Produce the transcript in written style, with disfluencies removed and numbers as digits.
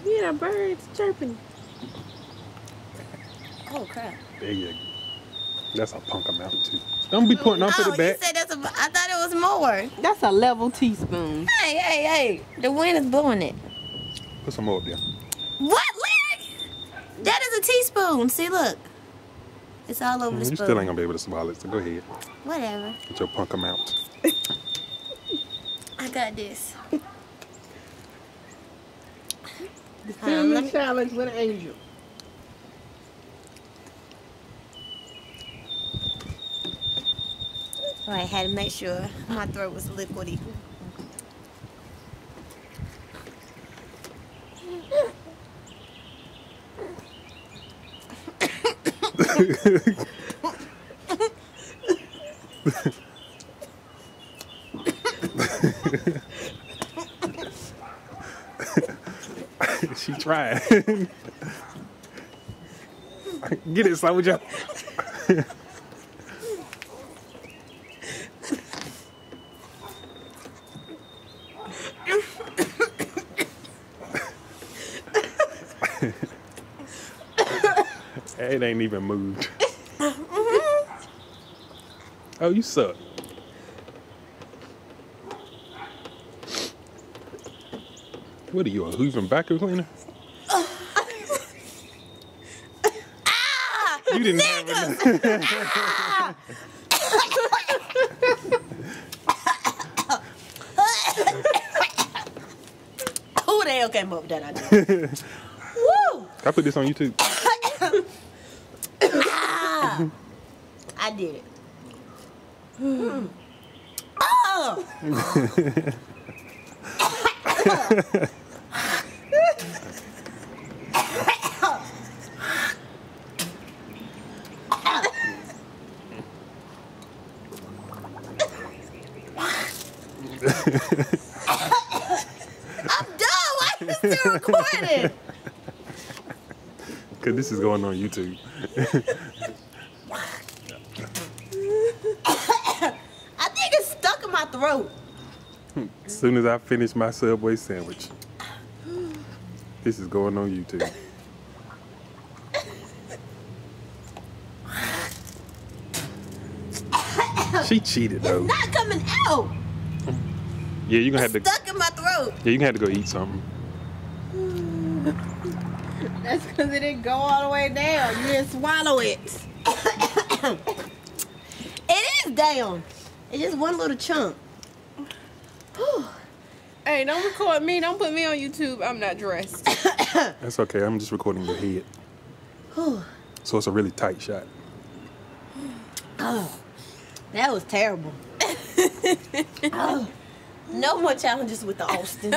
Yeah, birds chirping. Oh crap. There you go. That's a punk amount too. Don't be pointing off to the You back. said that's a. I thought it was more. That's a level teaspoon. Hey. The wind is blowing it. Put some more up there. What, Larry? That is a teaspoon. See, look. It's all over the You spoon. still ain't gonna be able to swallow it, so go ahead. Whatever. With your punk amount. I got this. The cinnamon challenge with an angel. All right, had to make sure my throat was liquidy. She tried. Get it, soldier. It ain't even moved. Oh, you suck. What are you, a Hoover and vacuum cleaner? You didn't have enough. Who the hell came up with that idea? Woo! I put this on YouTube. I did it. Oh! I'm done. Why are you still recording? Because this is going on YouTube. I think it's stuck in my throat. As soon as I finish my Subway sandwich, this is going on YouTube. She cheated though. Not coming out. Yeah, you gonna have to. Stuck in my throat. Yeah, you gonna have to go eat something. That's because it didn't go all the way down. You didn't swallow it. It is down. It's just one little chunk. Hey, don't record me. Don't put me on YouTube. I'm not dressed. That's okay. I'm just recording your head. So it's a really tight shot. Oh, that was terrible. Oh, no more challenges with the Austins.